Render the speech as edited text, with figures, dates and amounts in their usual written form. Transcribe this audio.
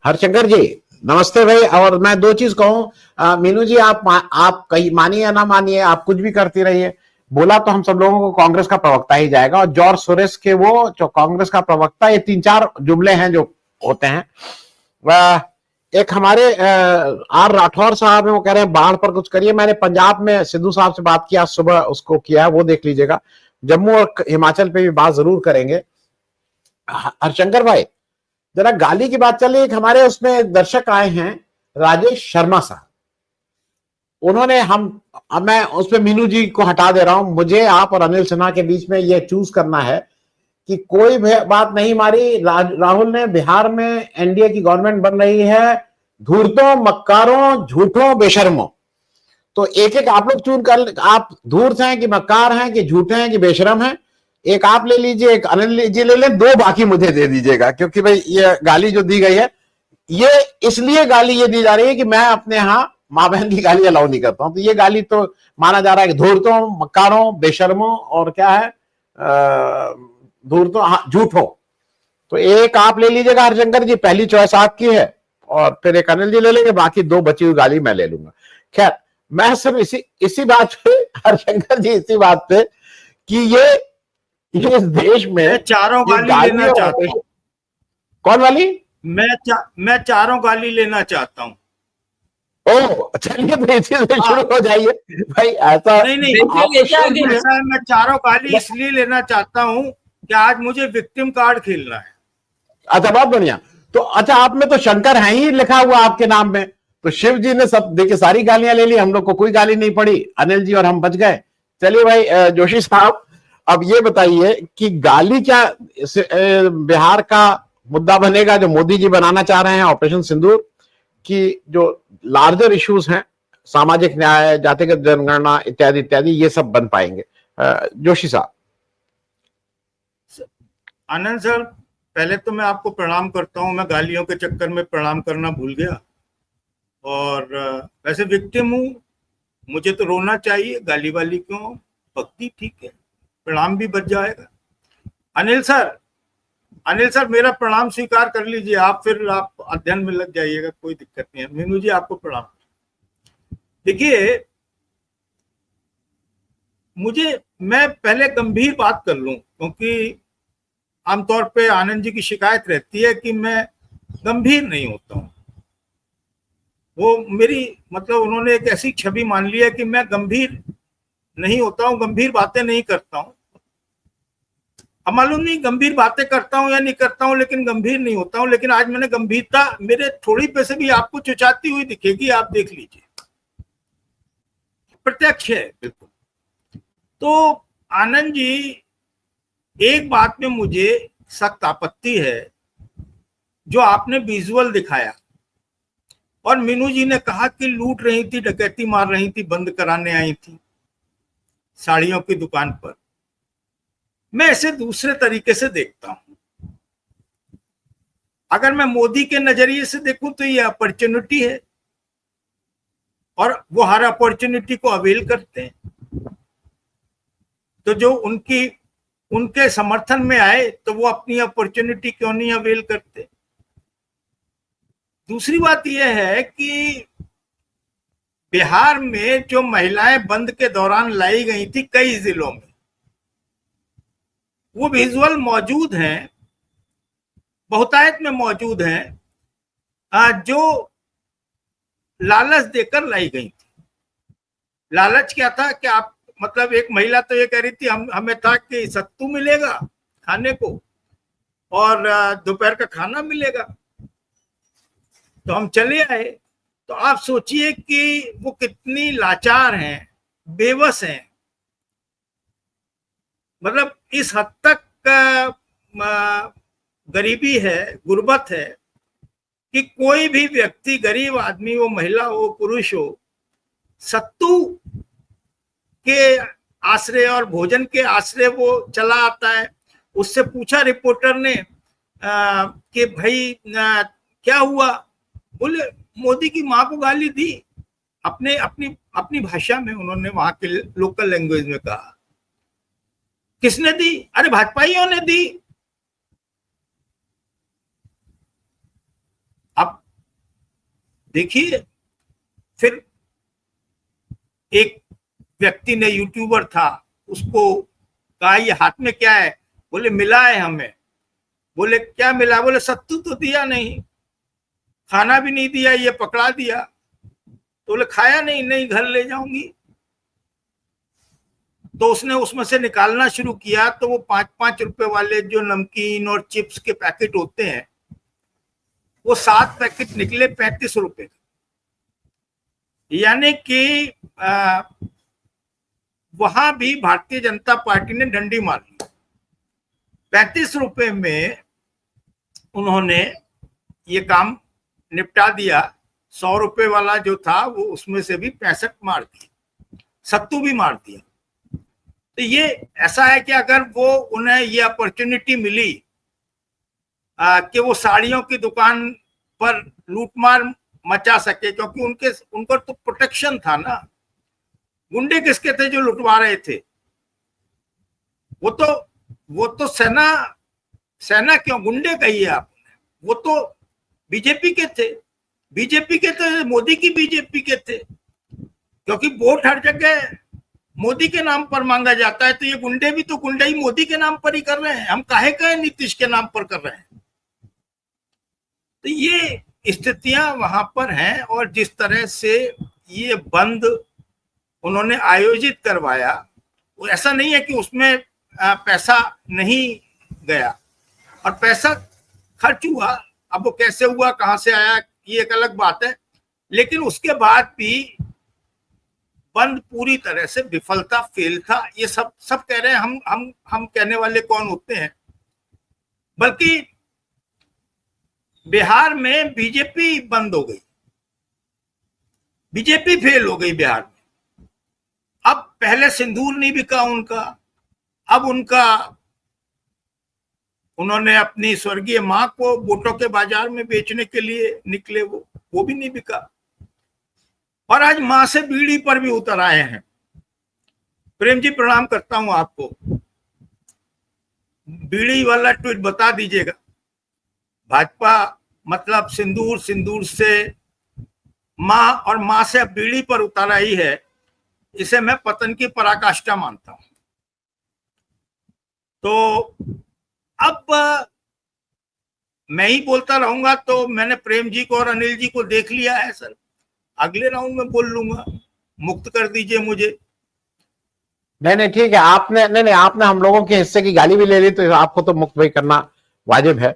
हरशंकर जी नमस्ते भाई। और मैं दो चीज कहूं, मीनू जी आप कहीं मानिए या ना मानिए, आप कुछ भी करती रहिए, बोला तो हम सब लोगों को कांग्रेस का प्रवक्ता ही जाएगा। और जॉर्ज सोरेस के वो जो कांग्रेस का प्रवक्ता, ये 3-4 जुमले हैं जो होते हैं। एक हमारे आर राठौर साहब है, वो कह रहे हैं बाढ़ पर कुछ करिए। मैंने पंजाब में सिद्धू साहब से बात किया, सुबह उसको किया है, वो देख लीजिएगा। जम्मू और हिमाचल पे भी बात जरूर करेंगे। हरशंकर भाई, जरा गाली की बात चल रही है। हमारे उसमें दर्शक आए हैं, राजेश शर्मा साहब, उन्होंने अब मैं उसमें मीनू जी को हटा दे रहा हूं। मुझे आप और अनिल सिन्हा के बीच में यह चूज करना है कि कोई बात नहीं मारी। राहुल ने बिहार में एनडीए की गवर्नमेंट बन रही है, धूर्तों, मक्कारों, झूठों, बेशर्मों। तो एक एक आप लोग चुन कर, आप धूर्त हैं कि मक्कार हैं कि झूठे हैं कि बेशरम हैं, एक आप ले लीजिए, एक अनिल जी ले लें, दो बाकी मुझे दे दीजिएगा। क्योंकि भाई ये गाली जो दी गई है, ये इसलिए गाली ये दी जा रही है कि मैं अपने यहां माँ बहन की गाली अलाउ नहीं करता हूं। तो ये गाली तो माना जा रहा है कि धूर्तों, मक्कारों, बेशर्मों और क्या है, धूर्तों, झूठों। तो एक आप ले लीजिएगा हरशंकर जी, पहली चॉइस आपकी है, और फिर एक अनिल जी ले लेंगे, बाकी दो बची हुई गाली मैं ले लूंगा। खैर, मैं सिर्फ इसी बात पे हरशंकर जी, इसी बात पे कि ये इस देश में चारों गाली लेना चाहता हूं। कौन वाली? मैं चारों गाली लेना चाहता हूं। ओह चलिए, तो इसी से शुरू हो जाइए भाई। ऐसा नहीं, ऐसा है, मैं चारों गाली इसलिए लेना चाहता हूं कि आज मुझे विक्टिम कार्ड खेलना है। अच्छा, बहुत बढ़िया। तो अच्छा, आप में तो शंकर है ही लिखा हुआ आपके नाम में, तो शिव जी ने सब देखिए सारी गालियां ले ली, हम लोग को कोई गाली नहीं पड़ी, अनिल जी और हम बच गए। चलिए भाई जोशी साहब, अब ये बताइए कि गाली क्या बिहार का मुद्दा बनेगा जो मोदी जी बनाना चाह रहे हैं, ऑपरेशन सिंदूर की जो लार्जर इश्यूज हैं, सामाजिक न्याय, जातिगत जनगणना इत्यादि इत्यादि, ये सब बन पाएंगे? जोशी साहब। आनंद सर, पहले तो मैं आपको प्रणाम करता हूं। मैं गालियों के चक्कर में प्रणाम करना भूल गया, और वैसे विक्टिम हूं, मुझे तो रोना चाहिए, गाली वाली क्यों, भक्ति ठीक है, प्रणाम भी बच जाएगा। अनिल सर मेरा प्रणाम स्वीकार कर लीजिए आप, फिर आप अध्ययन में लग जाइएगा, कोई दिक्कत नहीं है। मीनू जी आपको प्रणाम। देखिए, मैं पहले गंभीर बात कर लूं, क्योंकि आमतौर पे आनंद जी की शिकायत रहती है कि मैं गंभीर नहीं होता हूं। वो मेरी मतलब उन्होंने एक ऐसी छवि मान ली है कि मैं गंभीर नहीं होता हूं, गंभीर बातें नहीं करता हूं। अब मालूम नहीं गंभीर बातें करता हूं या नहीं करता हूं, लेकिन गंभीर नहीं होता हूं। लेकिन आज मैंने गंभीरता मेरे थोड़ी पे से भी आपको चुचाती हुई दिखेगी, आप देख लीजिए, प्रत्यक्ष है बिल्कुल। तो आनंद जी, एक बात में मुझे सख्त आपत्ति है, जो आपने विजुअल दिखाया और मीनू जी ने कहा कि लूट रही थी, डकैती मार रही थी, बंद कराने आई थी साड़ियों की दुकान पर। मैं इसे दूसरे तरीके से देखता हूं। अगर मैं मोदी के नजरिए से देखूं तो ये अपॉर्चुनिटी है, और वो हर अपॉर्चुनिटी को अवेल करते हैं। तो जो उनके समर्थन में आए, तो वो अपनी अपॉर्चुनिटी क्यों नहीं अवेल करते। दूसरी बात यह है कि बिहार में जो महिलाएं बंद के दौरान लाई गई थी कई जिलों में, वो विजुअल मौजूद हैं, बहुतायत में मौजूद हैं, जो लालच देकर लाई गई थी। लालच क्या था कि आप मतलब एक महिला तो ये कह रही थी, हमें था कि सत्तू मिलेगा खाने को और दोपहर का खाना मिलेगा, तो हम चले आए। तो आप सोचिए कि वो कितनी लाचार हैं, बेबस हैं। मतलब इस हद तक गरीबी है, गुर्बत है, कि कोई भी व्यक्ति, गरीब आदमी हो, महिला हो, पुरुष हो, सत्तू के आश्रय और भोजन के आश्रय वो चला आता है। उससे पूछा रिपोर्टर ने कि भाई क्या हुआ, बोले मोदी की माँ को गाली दी। अपनी भाषा में उन्होंने वहां के लोकल लैंग्वेज में कहा। किसने दी? अरे भाजपाइयों ने दी। अब देखिए, फिर एक व्यक्ति ने, यूट्यूबर था, उसको कहा ये हाथ में क्या है? बोले मिला है हमें। बोले क्या मिला? बोले सत्तू तो दिया नहीं, खाना भी नहीं दिया, ये पकड़ा दिया। तो बोले खाया नहीं, नहीं घर ले जाऊंगी। तो उसने उसमें से निकालना शुरू किया, तो वो 5-5 रुपए वाले जो नमकीन और चिप्स के पैकेट होते हैं, वो 7 पैकेट निकले 35 रुपए। यानी कि वहां भी भारतीय जनता पार्टी ने डंडी मार ली। 35 रुपए में उन्होंने ये काम निपटा दिया। 100 रुपए वाला जो था वो उसमें से भी 65 मार दिए, सत्तू भी मार दिया। तो ये ऐसा है कि अगर वो उन्हें ये अपॉर्चुनिटी मिली कि वो साड़ियों की दुकान पर लूटमार मचा सके, क्योंकि उनको तो प्रोटेक्शन था ना। गुंडे किसके थे जो लुटवा रहे थे? वो तो सेना क्यों, गुंडे कहिए आप, वो तो बीजेपी के थे। बीजेपी के थे, मोदी की बीजेपी के थे, क्योंकि वोट हर जगह मोदी के नाम पर मांगा जाता है। तो ये गुंडे भी तो गुंडे ही मोदी के नाम पर ही कर रहे हैं, हम काहे कहे नीतीश के नाम पर कर रहे हैं। तो ये स्थितियां वहां पर हैं। और जिस तरह से ये बंद उन्होंने आयोजित करवाया, वो ऐसा नहीं है कि उसमें पैसा नहीं गया, और पैसा खर्च हुआ। अब वो कैसे हुआ, कहां से आया, ये एक अलग बात है। लेकिन उसके बाद भी बंद पूरी तरह से विफलता, फेल था। ये सब कह रहे हैं, हम कहने वाले कौन होते हैं? बल्कि बिहार में बीजेपी बंद हो गई, बीजेपी फेल हो गई बिहार में। अब पहले सिंदूर नहीं बिका उनका, अब उन्होंने अपनी स्वर्गीय मां को वोटों के बाजार में बेचने के लिए निकले, वो भी नहीं बिका। और आज मां से बीड़ी पर भी उतर आए हैं। प्रेम जी प्रणाम करता हूं आपको, बीड़ी वाला ट्वीट बता दीजिएगा। भाजपा मतलब सिंदूर, सिंदूर से मां, और मां से अब बीड़ी पर उतर आई है। इसे मैं पतन की पराकाष्ठा मानता हूं। तो अब मैं ही बोलता रहूंगा, तो मैंने प्रेम जी को और अनिल जी को देख लिया है सर, अगले राउंड में बोल लूंगा, मुक्त कर दीजिए मुझे। नहीं नहीं ठीक है, आपने नहीं नहीं आपने हम लोगों के हिस्से की गाली भी ले ली, तो आपको तो मुक्त भाई करना वाजिब है।